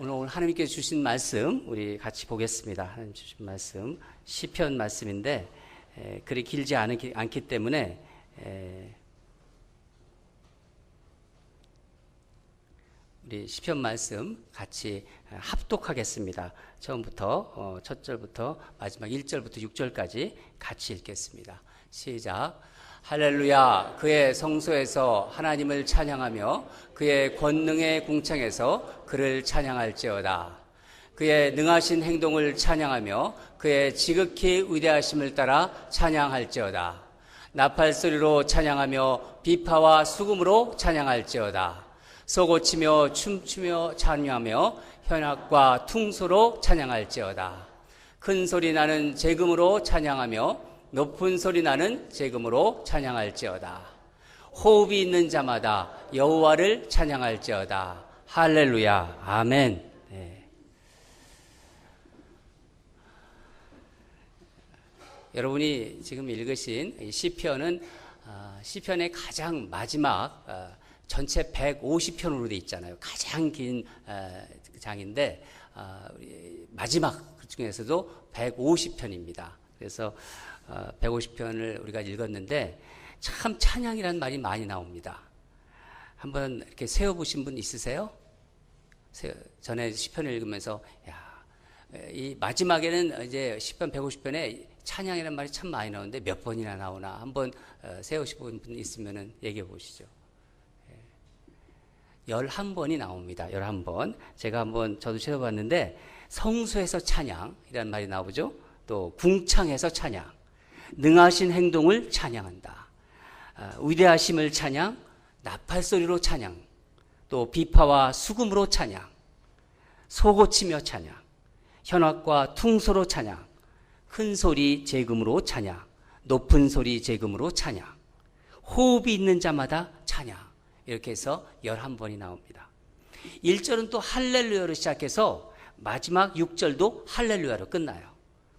오늘 하나님께서 주신 말씀 우리 같이 보겠습니다. 하나님 주신 말씀 시편 말씀인데 그리 길지 않기 때문에 우리 시편 말씀 같이 합독하겠습니다. 처음부터 첫 절부터 마지막 1절부터 6절까지 같이 읽겠습니다. 시작. 할렐루야. 그의 성소에서 하나님을 찬양하며 그의 권능의 궁창에서 그를 찬양할지어다. 그의 능하신 행동을 찬양하며 그의 지극히 위대하심을 따라 찬양할지어다. 나팔소리로 찬양하며 비파와 수금으로 찬양할지어다. 소고치며 춤추며 찬양하며 현악과 퉁소로 찬양할지어다. 큰 소리 나는 제금으로 찬양하며 높은 소리 나는 제금으로 찬양할지어다. 호흡이 있는 자마다 여호와를 찬양할지어다. 할렐루야. 아멘. 네. 여러분이 지금 읽으신 이 시편은 시편의 가장 마지막 전체 150편으로 되어 있잖아요. 가장 긴 장인데 마지막 그 중에서도 150편입니다. 그래서 150편을 우리가 읽었는데 참 찬양이라는 말이 많이 나옵니다. 한번 이렇게 세워보신 분 있으세요? 전에 시편을 읽으면서 이 마지막에는 이제 시편 150편에 찬양이라는 말이 참 많이 나오는데 몇 번이나 나오나 한번 세우신 분 있으면 얘기해 보시죠. 11번이 나옵니다. 11번. 제가 한번 저도 세어봤는데 성소에서 찬양이라는 말이 나오죠. 또 궁창에서 찬양, 능하신 행동을 찬양한다. 위대하심을 찬양, 나팔소리로 찬양, 또 비파와 수금으로 찬양, 소고치며 찬양, 현악과 퉁소로 찬양, 큰 소리 제금으로 찬양, 높은 소리 제금으로 찬양, 호흡이 있는 자마다 찬양. 이렇게 해서 11번이 나옵니다. 1절은 또 할렐루야로 시작해서 마지막 6절도 할렐루야로 끝나요.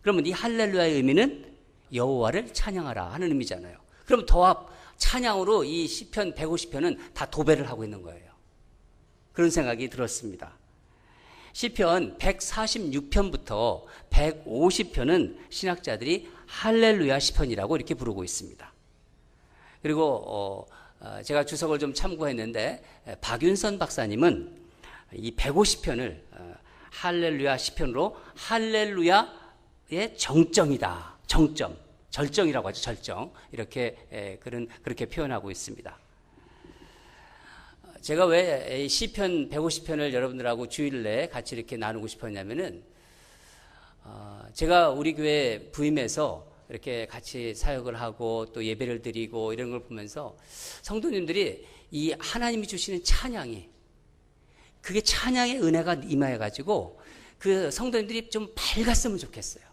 그러면 이 할렐루야의 의미는 여호와를 찬양하라 하는 의미잖아요. 그럼 더합 찬양으로 이 시편 150편은 다 도배를 하고 있는 거예요. 그런 생각이 들었습니다. 시편 146편부터 150편은 신학자들이 할렐루야 시편이라고 이렇게 부르고 있습니다. 그리고 제가 주석을 좀 참고했는데 박윤선 박사님은 이 150편을 할렐루야 시편으로 할렐루야의 정정이다. 정점, 절정이라고 하죠. 절정. 이렇게 그렇게 표현하고 있습니다. 제가 왜 시편 150편을 여러분들하고 주일 내에 같이 이렇게 나누고 싶었냐면은 제가 우리 교회 부임해서 이렇게 같이 사역을 하고 또 예배를 드리고 이런 걸 보면서 성도님들이 이 하나님이 주시는 찬양이 그게 찬양의 은혜가 임하여가지고 그 성도님들이 좀 밝았으면 좋겠어요.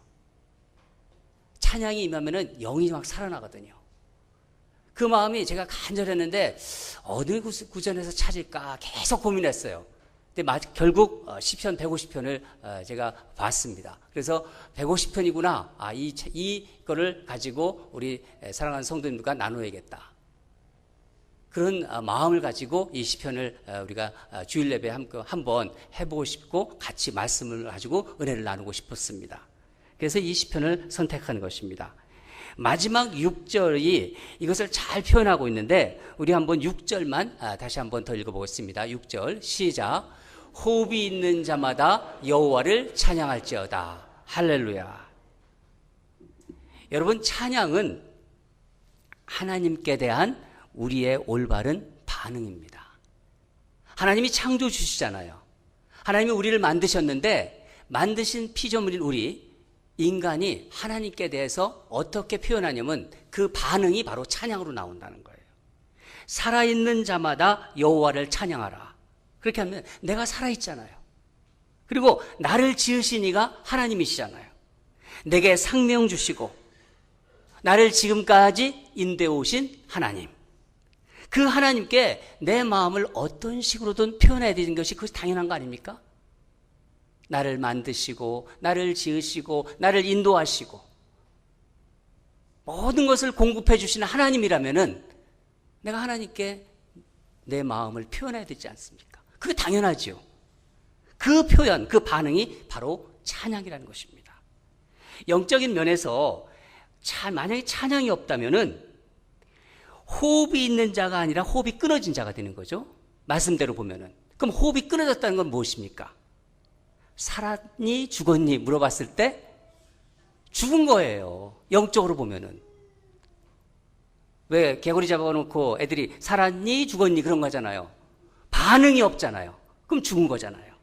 찬양이 임하면은 영이 막 살아나거든요. 그 마음이 제가 간절했는데 어느 구전에서 찾을까 계속 고민했어요. 근데 결국 시편 150편을 제가 봤습니다. 그래서 150편이구나. 이거를 가지고 우리 사랑하는 성도님들과 나눠야겠다. 그런 마음을 가지고 이 시편을 우리가 주일 예배 한번 해보고 싶고 같이 말씀을 가지고 은혜를 나누고 싶었습니다. 그래서 이 시편을 선택한 것입니다. 마지막 6절이 이것을 잘 표현하고 있는데 우리 한번 6절만 다시 한번 더 읽어보겠습니다. 6절 시작. 호흡이 있는 자마다 여호와를 찬양할지어다. 할렐루야. 여러분, 찬양은 하나님께 대한 우리의 올바른 반응입니다. 하나님이 창조 주시잖아요. 하나님이 우리를 만드셨는데 만드신 피조물인 우리 인간이 하나님께 대해서 어떻게 표현하냐면 그 반응이 바로 찬양으로 나온다는 거예요. 살아있는 자마다 여호와를 찬양하라. 그렇게 하면 내가 살아있잖아요. 그리고 나를 지으신 이가 하나님이시잖아요. 내게 생명 주시고 나를 지금까지 인도해 오신 하나님. 그 하나님께 내 마음을 어떤 식으로든 표현해야 되는 것이 그것이 당연한 거 아닙니까? 나를 만드시고 나를 지으시고 나를 인도하시고 모든 것을 공급해 주시는 하나님이라면은 내가 하나님께 내 마음을 표현해야 되지 않습니까? 그게 당연하죠. 그 표현, 그 반응이 바로 찬양이라는 것입니다. 영적인 면에서 만약에 찬양이 없다면은 호흡이 있는 자가 아니라 호흡이 끊어진 자가 되는 거죠. 말씀대로 보면은. 그럼 호흡이 끊어졌다는 건 무엇입니까? 살았니 죽었니 물어봤을 때 죽은 거예요. 영적으로 보면은. 왜 개구리 잡아놓고 애들이 살았니 죽었니 그런 거잖아요. 반응이 없잖아요. 그럼 죽은 거잖아요.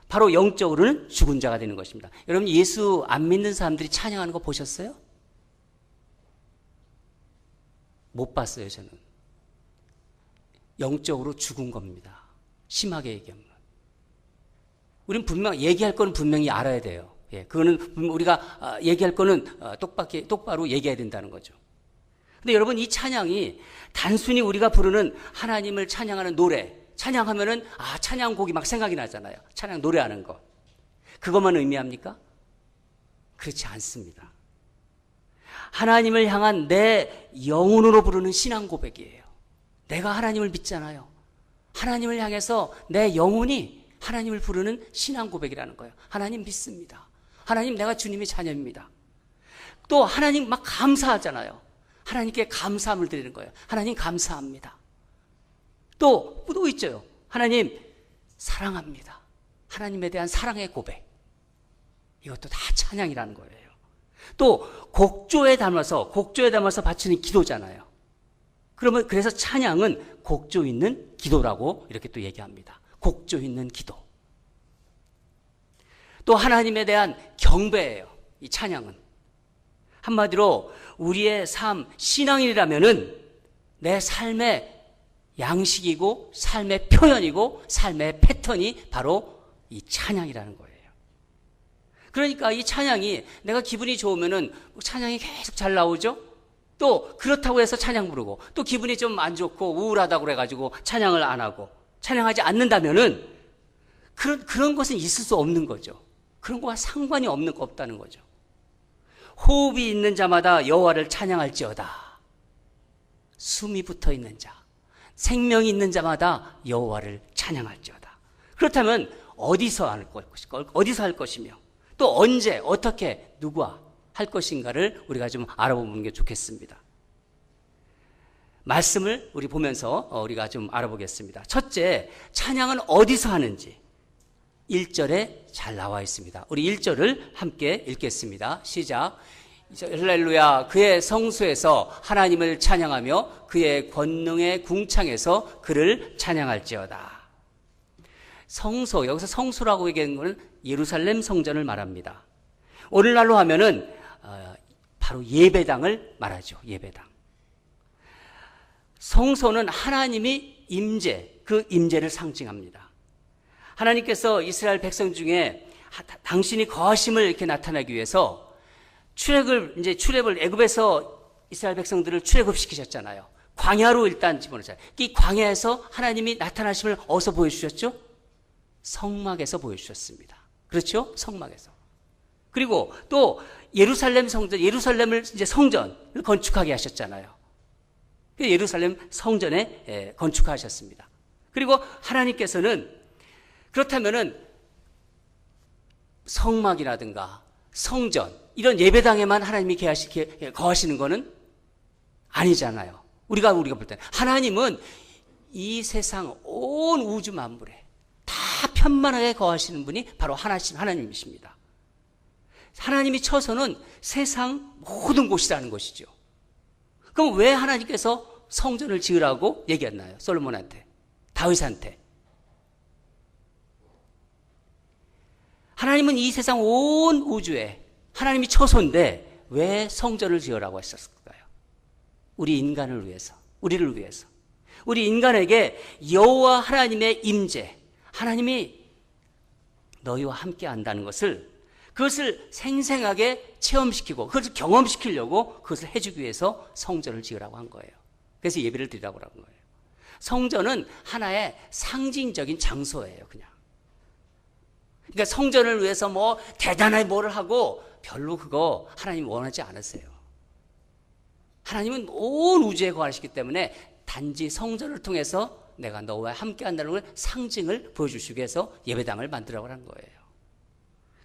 바로 영적으로는 죽은 자가 되는 것입니다. 여러분 예수 안 믿는 사람들이 찬양하는 거 보셨어요? 못 봤어요. 저는. 영적으로 죽은 겁니다. 심하게 얘기하면. 우린 얘기할 거는 분명히 알아야 돼요. 예, 그거는 우리가 얘기할 거는 똑바로 얘기해야 된다는 거죠. 근데 여러분 이 찬양이 단순히 우리가 부르는 하나님을 찬양하는 노래, 찬양하면은 찬양곡이 막 생각이 나잖아요. 찬양 노래하는 거. 그것만 의미합니까? 그렇지 않습니다. 하나님을 향한 내 영혼으로 부르는 신앙 고백이에요. 내가 하나님을 믿잖아요. 하나님을 향해서 내 영혼이 하나님을 부르는 신앙 고백이라는 거예요. 하나님 믿습니다. 하나님 내가 주님의 자녀입니다. 또 하나님 막 감사하잖아요. 하나님께 감사함을 드리는 거예요. 하나님 감사합니다. 또 있죠. 하나님 사랑합니다. 하나님에 대한 사랑의 고백. 이것도 다 찬양이라는 거예요. 또 곡조에 담아서 바치는 기도잖아요. 그래서 찬양은 곡조 있는 기도라고 이렇게 또 얘기합니다. 곡조 있는 기도. 또 하나님에 대한 경배예요. 이 찬양은. 한마디로 우리의 삶, 신앙이라면은 내 삶의 양식이고 삶의 표현이고 삶의 패턴이 바로 이 찬양이라는 거예요. 그러니까 이 찬양이 내가 기분이 좋으면은 찬양이 계속 잘 나오죠? 또 그렇다고 해서 찬양 부르고 또 기분이 좀 안 좋고 우울하다고 그래가지고 찬양을 안 하고 찬양하지 않는다면은 그런 것은 있을 수 없는 거죠. 그런 거와 상관이 없다는 거죠. 호흡이 있는 자마다 여호와를 찬양할지어다. 숨이 붙어 있는 자, 생명이 있는 자마다 여호와를 찬양할지어다. 그렇다면 어디서 할 것이며 또 언제 어떻게 누구와 할 것인가를 우리가 좀 알아보는 게 좋겠습니다. 말씀을 우리 보면서 우리가 좀 알아보겠습니다. 첫째, 찬양은 어디서 하는지 1절에 잘 나와 있습니다. 우리 1절을 함께 읽겠습니다. 시작. 할렐루야. 그의 성소에서 하나님을 찬양하며 그의 권능의 궁창에서 그를 찬양할지어다. 성소, 여기서 성소라고 얘기하는 것은 예루살렘 성전을 말합니다. 오늘날로 하면은 바로 예배당을 말하죠. 예배당. 성소는 하나님이 그 임재를 상징합니다. 하나님께서 이스라엘 백성 중에 당신이 거하심을 이렇게 나타내기 위해서 출애굽을 애굽에서 이스라엘 백성들을 출애굽시키셨잖아요. 광야로 일단 집어넣었잖아요. 이 광야에서 하나님이 나타나심을 어디서 보여주셨죠? 성막에서 보여주셨습니다. 그렇죠? 성막에서. 그리고 또 예루살렘을 이제 성전을 건축하게 하셨잖아요. 예루살렘 성전에 건축하셨습니다. 그리고 하나님께서는 그렇다면은 성막이라든가 성전 이런 예배당에만 하나님이 거하시는 것은 아니잖아요. 우리가 볼 때는 하나님은 이 세상 온 우주 만물에 다 편만하게 거하시는 분이 바로 하나님이십니다. 하나님이 쳐서는 세상 모든 곳이라는 것이죠. 그럼 왜 하나님께서 성전을 지으라고 얘기했나요? 솔로몬한테, 다윗한테. 하나님은 이 세상 온 우주에 하나님이 처소인데 왜 성전을 지으라고 했었을까요? 우리 인간을 위해서, 우리를 위해서. 우리 인간에게 여호와 하나님의 임재, 하나님이 너희와 함께 한다는 그것을 생생하게 체험시키고 그것을 경험시키려고 그것을 해주기 위해서 성전을 지으라고 한 거예요. 그래서 예배를 드리라고 한 거예요. 성전은 하나의 상징적인 장소예요. 그냥. 그러니까 성전을 위해서 대단하게 뭐를 하고 별로 그거 하나님 원하지 않으세요. 하나님은 온 우주에 거하시기 때문에 단지 성전을 통해서 내가 너와 함께 한다는 걸 상징을 보여주시기 위해서 예배당을 만들라고 한 거예요.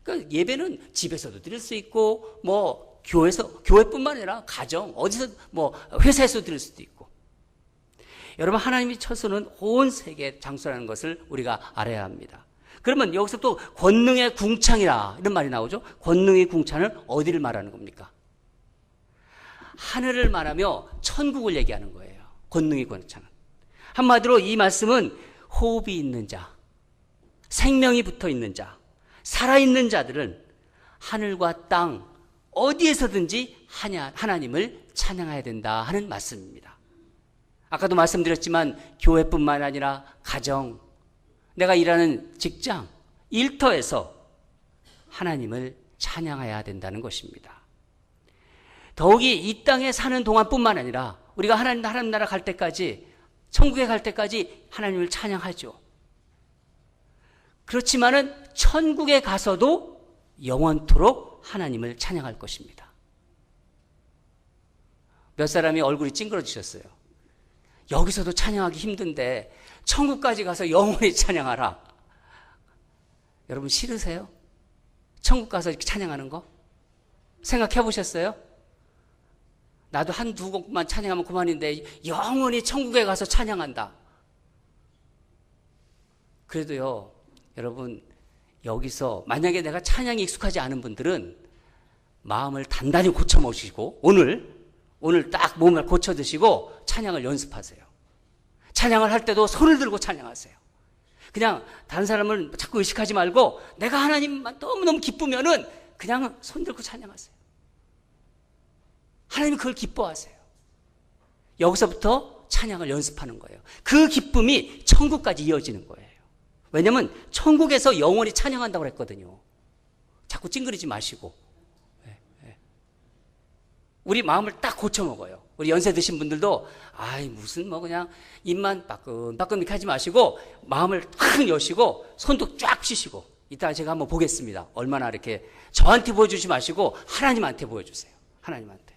그러니까 예배는 집에서도 드릴 수 있고, 뭐, 교회뿐만 아니라 가정, 어디서, 뭐, 회사에서 드릴 수도 있고. 여러분, 하나님이 처소는 온 세계에 장소라는 것을 우리가 알아야 합니다. 그러면 여기서 또 권능의 궁창이라 이런 말이 나오죠. 권능의 궁창은 어디를 말하는 겁니까? 하늘을 말하며 천국을 얘기하는 거예요. 권능의 궁창은. 한마디로 이 말씀은 호흡이 있는 자, 생명이 붙어 있는 자, 살아있는 자들은 하늘과 땅 어디에서든지 하나님을 찬양해야 된다 하는 말씀입니다. 아까도 말씀드렸지만 교회뿐만 아니라 가정, 내가 일하는 직장, 일터에서 하나님을 찬양해야 된다는 것입니다. 더욱이 이 땅에 사는 동안뿐만 아니라 우리가 하나님 나라 갈 때까지, 천국에 갈 때까지 하나님을 찬양하죠. 그렇지만은 천국에 가서도 영원토록 하나님을 찬양할 것입니다. 몇 사람이 얼굴이 찡그러지셨어요. 여기서도 찬양하기 힘든데 천국까지 가서 영원히 찬양하라. 여러분 싫으세요? 천국 가서 이렇게 찬양하는 거? 생각해 보셨어요? 나도 한두 곡만 찬양하면 그만인데 영원히 천국에 가서 찬양한다. 그래도요, 여러분, 여기서 만약에 내가 찬양이 익숙하지 않은 분들은 마음을 단단히 고쳐 모시고 오늘 딱 몸을 고쳐 드시고 찬양을 연습하세요. 찬양을 할 때도 손을 들고 찬양하세요. 그냥 다른 사람을 자꾸 의식하지 말고 내가 하나님만 너무너무 기쁘면은 그냥 손 들고 찬양하세요. 하나님이 그걸 기뻐하세요. 여기서부터 찬양을 연습하는 거예요. 그 기쁨이 천국까지 이어지는 거예요. 왜냐하면 천국에서 영원히 찬양한다고 했거든요. 자꾸 찡그리지 마시고. 우리 마음을 딱 고쳐 먹어요. 우리 연세 드신 분들도 무슨 뭐 그냥 입만 빠끔빠끔 이렇게 하지 마시고 마음을 탁 여시고 손도 쫙 펴시고, 이따가 제가 한번 보겠습니다. 얼마나 이렇게 저한테 보여주지 마시고 하나님한테 보여주세요. 하나님한테.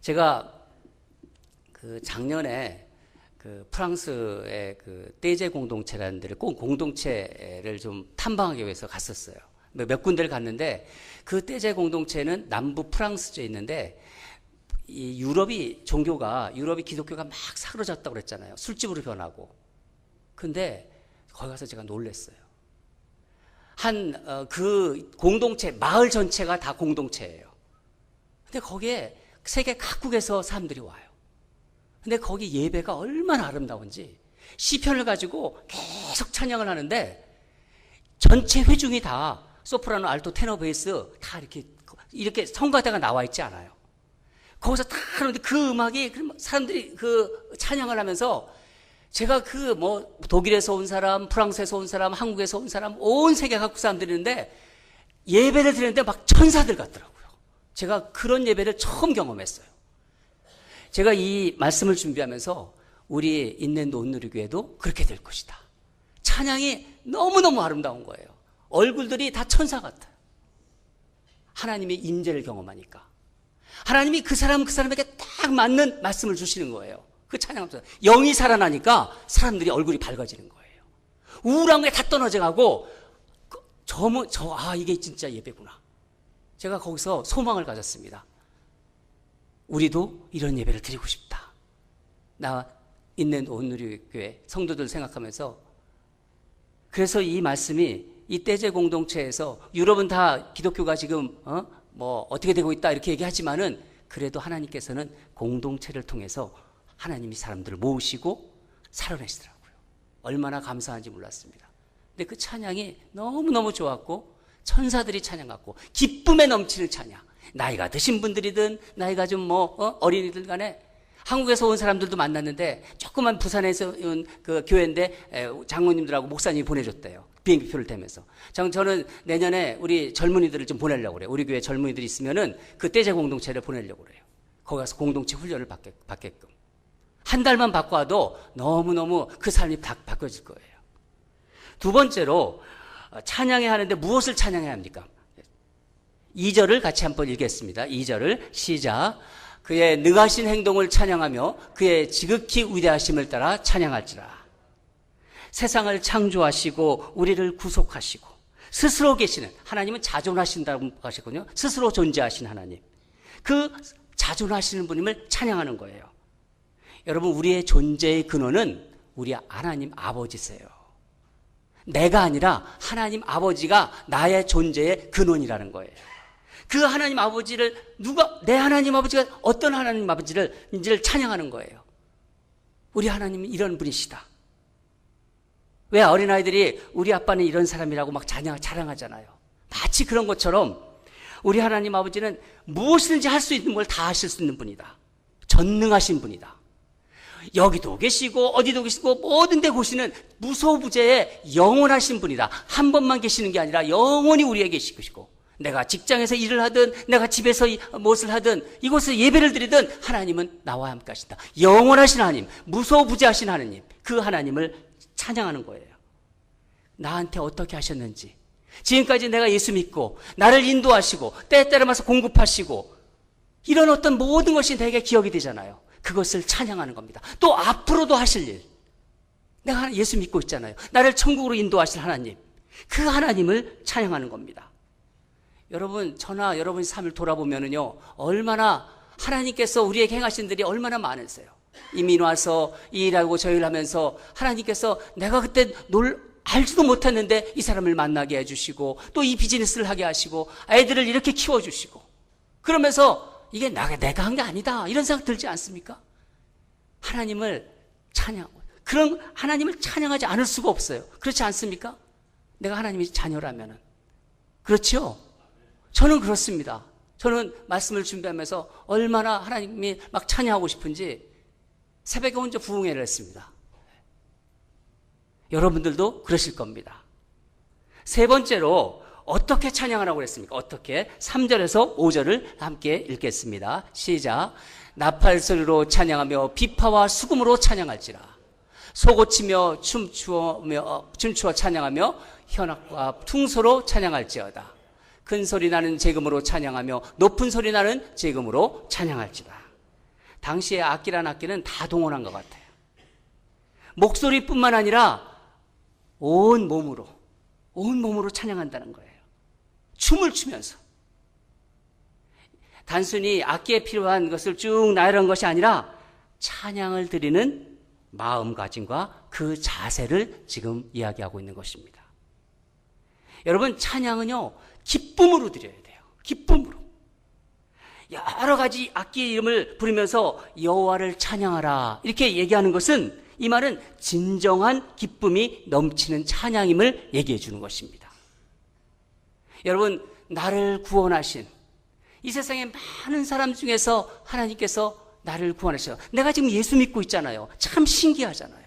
제가 작년에 프랑스의 떼제 공동체라는 데를 꼭 공동체를 좀 탐방하기 위해서 갔었어요. 몇 군데를 갔는데 그 떼제 공동체는 남부 프랑스에 있는데 이 유럽이 기독교가 막 사그러졌다고 그랬잖아요. 술집으로 변하고. 근데 거기 가서 제가 놀랐어요. 그 공동체, 마을 전체가 다 공동체예요. 근데 거기에 세계 각국에서 사람들이 와요. 근데 거기 예배가 얼마나 아름다운지 시편을 가지고 계속 찬양을 하는데 전체 회중이 다 소프라노, 알토, 테너, 베이스 다 이렇게 성가대가 나와 있지 않아요. 거기서 다 하는데 그 음악이 사람들이 찬양을 하면서 제가 독일에서 온 사람, 프랑스에서 온 사람, 한국에서 온 사람, 온 세계 각국 사람들이 있는데 예배를 드리는데 막 천사들 같더라고요. 제가 그런 예배를 처음 경험했어요. 제가 이 말씀을 준비하면서 우리 인랜드 온누리교회도 그렇게 될 것이다. 찬양이 너무너무 아름다운 거예요. 얼굴들이 다 천사 같아요. 하나님의 임재를 경험하니까. 하나님이 그 사람에게 딱 맞는 말씀을 주시는 거예요. 그 찬양하면서 영이 살아나니까 사람들이 얼굴이 밝아지는 거예요. 우울한 게 다 떨어져 가고 이게 진짜 예배구나. 제가 거기서 소망을 가졌습니다. 우리도 이런 예배를 드리고 싶다. 나 인랜드 온누리교회 성도들 생각하면서, 그래서 이 말씀이 이 떼제 공동체에서 유럽은 다 기독교가 지금 어떻게 되고 있다 이렇게 얘기하지만은 그래도 하나님께서는 공동체를 통해서 하나님이 사람들을 모으시고 살아내시더라고요. 얼마나 감사한지 몰랐습니다. 근데 그 찬양이 너무너무 좋았고 천사들이 찬양 같고 기쁨에 넘치는 찬양. 나이가 드신 분들이든 나이가 좀 어린이들 간에, 한국에서 온 사람들도 만났는데 조그만 부산에서 온 그 교회인데 장로님들하고 목사님이 보내줬대요. 비행기표를 대면서. 저는 내년에 우리 젊은이들을 좀 보내려고 그래요. 우리 교회 젊은이들이 있으면은 그 떼제 공동체를 보내려고 그래요. 거기 가서 공동체 훈련을 받게끔. 한 달만 받고 와도 너무너무 그 삶이 바뀌어질 거예요. 두 번째로 찬양해야 하는데 무엇을 찬양해야 합니까? 2절을 같이 한번 읽겠습니다. 2절을 시작. 그의 능하신 행동을 찬양하며 그의 지극히 위대하심을 따라 찬양할지라. 세상을 창조하시고 우리를 구속하시고 스스로 계시는 하나님은 자존하신다고 하셨거든요. 스스로 존재하신 하나님. 그 자존하시는 분임을 찬양하는 거예요. 여러분, 우리의 존재의 근원은 우리 하나님 아버지세요. 내가 아니라 하나님 아버지가 나의 존재의 근원이라는 거예요. 그 하나님 아버지를 내 하나님 아버지가 어떤 하나님 아버지를 찬양하는 거예요. 우리 하나님은 이런 분이시다. 왜 어린아이들이 우리 아빠는 이런 사람이라고 막 자랑하잖아요. 마치 그런 것처럼 우리 하나님 아버지는 무엇이든지 할 수 있는 걸 다 하실 수 있는 분이다. 전능하신 분이다. 여기도 계시고 어디도 계시고 모든 데 계시는 무소부재의 영원하신 분이다. 한 번만 계시는 게 아니라 영원히 우리에게 계시고, 내가 직장에서 일을 하든 내가 집에서 무엇을 하든 이곳에서 예배를 드리든 하나님은 나와 함께 하신다. 영원하신 하나님, 무소부재하신 하나님, 그 하나님을 찬양하는 거예요. 나한테 어떻게 하셨는지, 지금까지 내가 예수 믿고 나를 인도하시고 때에 따라서 공급하시고 이런 어떤 모든 것이 내게 기억이 되잖아요. 그것을 찬양하는 겁니다. 또 앞으로도 하실 일, 내가 예수 믿고 있잖아요. 나를 천국으로 인도하실 하나님, 그 하나님을 찬양하는 겁니다. 여러분, 저나 여러분의 삶을 돌아보면은요, 얼마나 하나님께서 우리에게 행하신 일이 얼마나 많으세요. 이민 와서 이 일하고 저 일 하면서 하나님께서 내가 그때 알지도 못했는데 이 사람을 만나게 해주시고 또 이 비즈니스를 하게 하시고 애들을 이렇게 키워주시고, 그러면서 이게 내가 한 게 아니다 이런 생각 들지 않습니까? 하나님을 찬양하고, 그런 하나님을 찬양하지 않을 수가 없어요. 그렇지 않습니까? 내가 하나님의 자녀라면은. 그렇죠? 저는 그렇습니다. 저는 말씀을 준비하면서 얼마나 하나님이 막 찬양하고 싶은지 새벽에 혼자 부흥회를 했습니다. 여러분들도 그러실 겁니다. 세 번째로 어떻게 찬양하라고 그랬습니까? 어떻게? 3절에서 5절을 함께 읽겠습니다. 시작. 나팔소리로 찬양하며 비파와 수금으로 찬양할지라. 소고치며 춤추어 찬양하며 현악과 퉁소로 찬양할지어다. 큰 소리 나는 재금으로 찬양하며 높은 소리 나는 재금으로 찬양할지다. 당시에 악기란 악기는 다 동원한 것 같아요. 목소리뿐만 아니라 온 몸으로 찬양한다는 거예요. 춤을 추면서. 단순히 악기에 필요한 것을 쭉 나열한 것이 아니라 찬양을 드리는 마음가짐과 그 자세를 지금 이야기하고 있는 것입니다. 여러분, 찬양은요, 기쁨으로 드려야 돼요. 기쁨으로. 여러 가지 악기의 이름을 부르면서 여호와를 찬양하라 이렇게 얘기하는 것은, 이 말은 진정한 기쁨이 넘치는 찬양임을 얘기해 주는 것입니다. 여러분, 나를 구원하신 이 세상의 많은 사람 중에서 하나님께서 나를 구원하셔요. 내가 지금 예수 믿고 있잖아요. 참 신기하잖아요.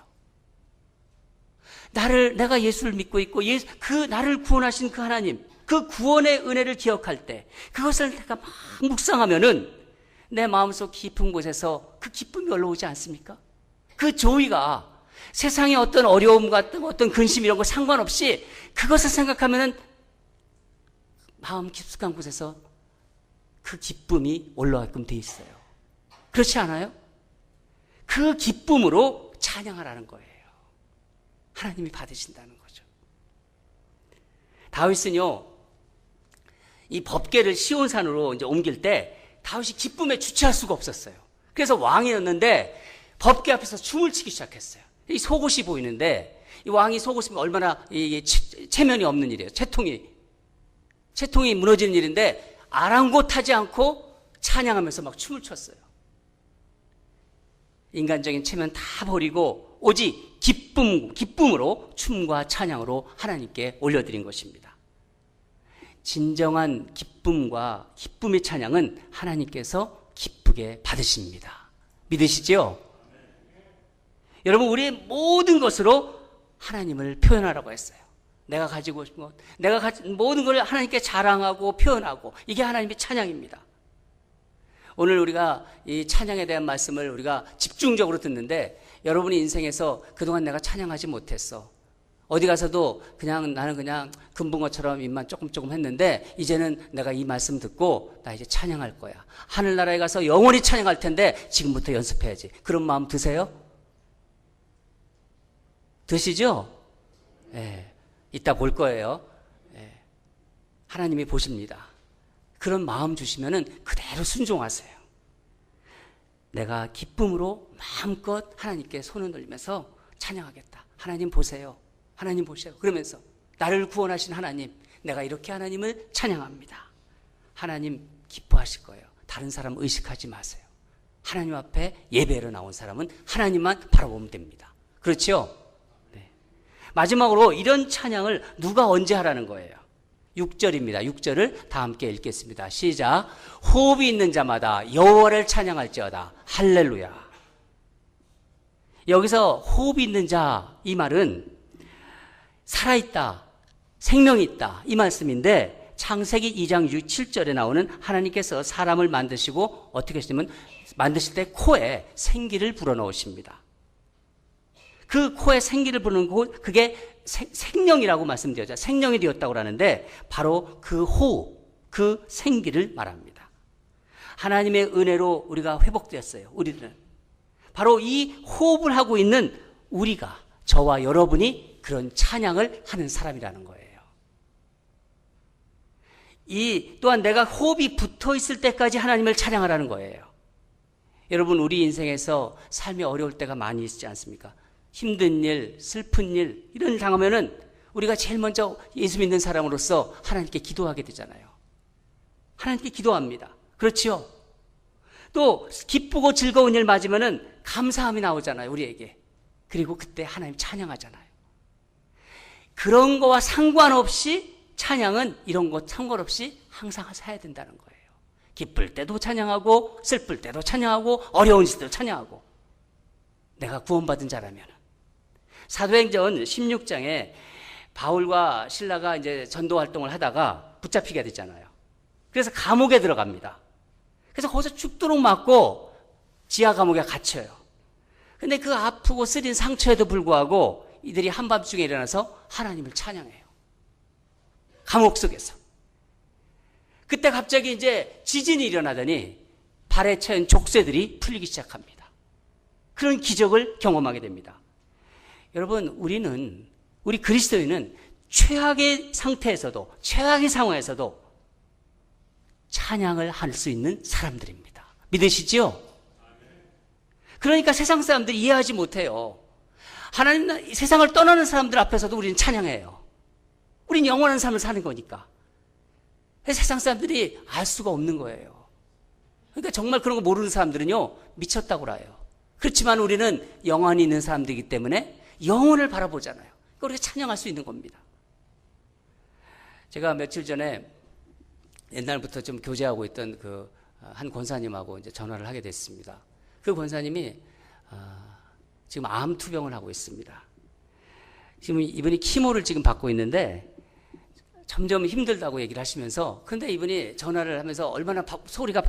내가 예수를 믿고 있고 나를 구원하신 그 하나님, 그 구원의 은혜를 기억할 때 그것을 내가 막 묵상하면은 내 마음속 깊은 곳에서 그 기쁨이 올라오지 않습니까? 그 조의가 세상의 어떤 어려움 같은 어떤 근심 이런 거 상관없이 그것을 생각하면은 마음 깊숙한 곳에서 그 기쁨이 올라가게끔 돼 있어요. 그렇지 않아요? 그 기쁨으로 찬양하라는 거예요. 하나님이 받으신다는 거죠. 다윗은요, 이 법궤를 시온산으로 이제 옮길 때 다윗이 기쁨에 주체할 수가 없었어요. 그래서 왕이었는데 법궤 앞에서 춤을 추기 시작했어요. 이 속옷이 보이는데 이 왕이 속옷이 얼마나 체면이 없는 일이에요. 채통이 무너지는 일인데 아랑곳하지 않고 찬양하면서 막 춤을 췄어요. 인간적인 체면 다 버리고 오직 기쁨으로 춤과 찬양으로 하나님께 올려드린 것입니다. 진정한 기쁨과 기쁨의 찬양은 하나님께서 기쁘게 받으십니다. 믿으시죠? 여러분, 우리의 모든 것으로 하나님을 표현하라고 했어요. 내가 가지고 싶은 것, 내가 가진 모든 걸 하나님께 자랑하고 표현하고, 이게 하나님의 찬양입니다. 오늘 우리가 이 찬양에 대한 말씀을 우리가 집중적으로 듣는데, 여러분의 인생에서 그동안 내가 찬양하지 못했어, 어디 가서도 그냥 나는 그냥 금붕어처럼 입만 조금 했는데 이제는 내가 이 말씀 듣고 나 이제 찬양할 거야. 하늘나라에 가서 영원히 찬양할 텐데 지금부터 연습해야지. 그런 마음 드세요? 드시죠? 예. 이따 볼 거예요. 예. 하나님이 보십니다. 그런 마음 주시면은 그대로 순종하세요. 내가 기쁨으로 마음껏 하나님께 손을 들면서 찬양하겠다. 하나님 보세요. 하나님 보세요. 그러면서 나를 구원하신 하나님, 내가 이렇게 하나님을 찬양합니다. 하나님 기뻐하실 거예요. 다른 사람 의식하지 마세요. 하나님 앞에 예배로 나온 사람은 하나님만 바라보면 됩니다. 그렇죠? 네. 마지막으로 이런 찬양을 누가 언제 하라는 거예요? 6절입니다. 6절을 다 함께 읽겠습니다. 시작. 호흡이 있는 자마다 여호와를 찬양할지어다. 할렐루야. 여기서 호흡이 있는 자, 이 말은 살아있다, 생명이 있다, 이 말씀인데 창세기 2장 7절에 나오는 하나님께서 사람을 만드시고 어떻게 하시냐면 만드실 때 코에 생기를 불어넣으십니다. 그 코에 생기를 불어넣고 그게 생명이라고 말씀드렸죠. 생명이 되었다고 하는데 바로 그 호흡, 그 생기를 말합니다. 하나님의 은혜로 우리가 회복되었어요. 우리들은 바로 이 호흡을 하고 있는 우리가, 저와 여러분이 그런 찬양을 하는 사람이라는 거예요. 또한 내가 호흡이 붙어 있을 때까지 하나님을 찬양하라는 거예요. 여러분, 우리 인생에서 삶이 어려울 때가 많이 있지 않습니까? 힘든 일, 슬픈 일, 이런 일 당하면은 우리가 제일 먼저 예수 믿는 사람으로서 하나님께 기도하게 되잖아요. 하나님께 기도합니다. 그렇죠? 또 기쁘고 즐거운 일 맞으면은 감사함이 나오잖아요, 우리에게. 그리고 그때 하나님 찬양하잖아요. 그런 거와 상관없이 찬양은 이런 것 상관없이 항상 해야 된다는 거예요. 기쁠 때도 찬양하고 슬플 때도 찬양하고 어려운 시대도 찬양하고. 내가 구원받은 자라면. 사도행전 16장에 바울과 실라가 이제 전도 활동을 하다가 붙잡히게 되잖아요. 그래서 감옥에 들어갑니다. 그래서 거기서 죽도록 맞고 지하 감옥에 갇혀요. 근데 그 아프고 쓰린 상처에도 불구하고 이들이 한밤중에 일어나서 하나님을 찬양해요. 감옥 속에서. 그때 갑자기 이제 지진이 일어나더니 발에 차인 족쇄들이 풀리기 시작합니다. 그런 기적을 경험하게 됩니다. 여러분, 우리 그리스도인은 최악의 상태에서도, 최악의 상황에서도 찬양을 할 수 있는 사람들입니다. 믿으시죠? 그러니까 세상 사람들이 이해하지 못해요. 하나님, 세상을 떠나는 사람들 앞에서도 우리는 찬양해요. 우린 영원한 삶을 사는 거니까. 세상 사람들이 알 수가 없는 거예요. 그러니까 정말 그런 거 모르는 사람들은요, 미쳤다고 해요. 그렇지만 우리는 영원히 있는 사람들이기 때문에 영혼을 바라보잖아요. 그러니까 우리가 찬양할 수 있는 겁니다. 제가 며칠 전에 옛날부터 좀 교제하고 있던 한 권사님하고 이제 전화를 하게 됐습니다. 그 권사님이 지금 암 투병을 하고 있습니다. 지금 이분이 키모를 지금 받고 있는데 점점 힘들다고 얘기를 하시면서, 근데 이분이 전화를 하면서 얼마나 목소리가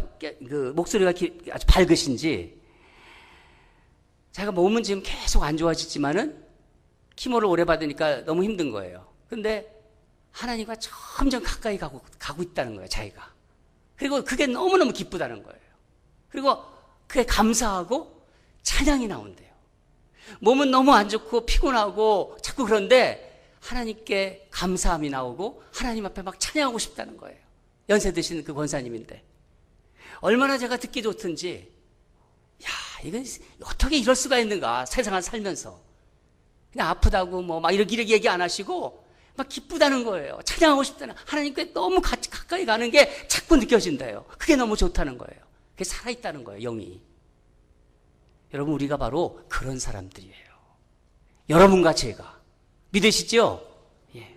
아주 밝으신지, 자기가 몸은 지금 계속 안 좋아지지만은 키모를 오래 받으니까 너무 힘든 거예요. 근데 하나님과 점점 가까이 가고 있다는 거예요, 자기가. 그리고 그게 너무너무 기쁘다는 거예요. 그리고 그게 감사하고 찬양이 나온대요. 몸은 너무 안 좋고 피곤하고 자꾸 그런데 하나님께 감사함이 나오고 하나님 앞에 막 찬양하고 싶다는 거예요. 연세 드신 그 권사님인데. 얼마나 제가 듣기 좋든지, 이건 어떻게 이럴 수가 있는가, 세상을 살면서. 그냥 아프다고 막 이렇게 얘기 안 하시고 막 기쁘다는 거예요. 찬양하고 싶다는, 하나님께 너무 가까이 가는 게 자꾸 느껴진대요. 그게 너무 좋다는 거예요. 그게 살아있다는 거예요, 영이. 여러분, 우리가 바로 그런 사람들이에요. 여러분과 제가. 믿으시죠? 예.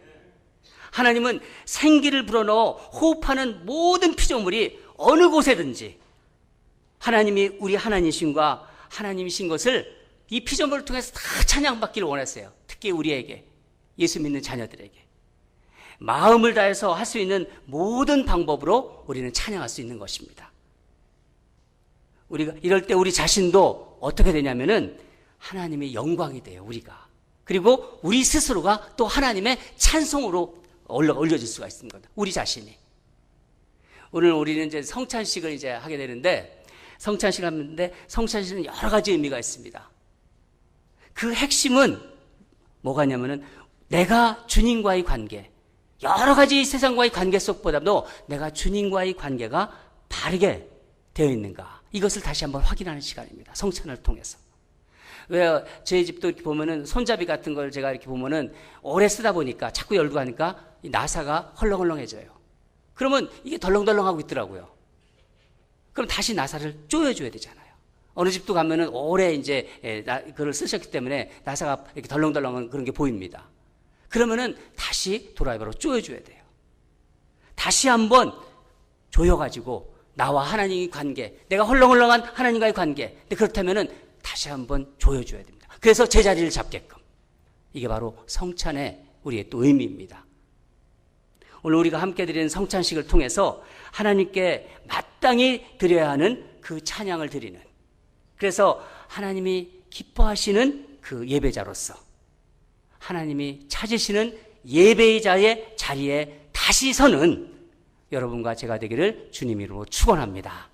하나님은 생기를 불어넣어 호흡하는 모든 피조물이 어느 곳에든지 하나님이 우리 하나님이신과 하나님이신 것을 이 피조물을 통해서 다 찬양받기를 원했어요. 특히 우리에게, 예수 믿는 자녀들에게. 마음을 다해서 할 수 있는 모든 방법으로 우리는 찬양할 수 있는 것입니다. 우리가 이럴 때 우리 자신도 어떻게 되냐면은 하나님의 영광이 돼요, 우리가. 그리고 우리 스스로가 또 하나님의 찬송으로 올려질 수가 있습니다. 우리 자신이. 오늘 우리는 이제 성찬식을 이제 하게 되는데, 성찬식을 하는데, 성찬식은 여러 가지 의미가 있습니다. 그 핵심은 뭐가 있냐면은, 내가 주님과의 관계, 여러 가지 세상과의 관계 속보다도 내가 주님과의 관계가 바르게 되어 있는가, 이것을 다시 한번 확인하는 시간입니다. 성찬을 통해서. 왜 저희 집도 이렇게 보면은 손잡이 같은 걸 제가 이렇게 보면은 오래 쓰다 보니까 자꾸 열고 가니까 이 나사가 헐렁헐렁해져요. 그러면 이게 덜렁덜렁하고 있더라고요. 그럼 다시 나사를 조여줘야 되잖아요. 어느 집도 가면은 오래 이제 그걸 쓰셨기 때문에 나사가 이렇게 덜렁덜렁한 그런 게 보입니다. 그러면은 다시 드라이버로 조여줘야 돼요. 다시 한번 조여가지고 나와 하나님의 관계, 내가 헐렁헐렁한 하나님과의 관계, 근데 그렇다면은 다시 한번 조여줘야 됩니다. 그래서 제자리를 잡게끔. 이게 바로 성찬의 우리의 또 의미입니다. 오늘 우리가 함께 드리는 성찬식을 통해서 하나님께 마땅히 드려야 하는 그 찬양을 드리는, 그래서 하나님이 기뻐하시는 그 예배자로서 하나님이 찾으시는 예배자의 자리에 다시 서는 여러분과 제가 되기를 주님 이름으로 축원합니다.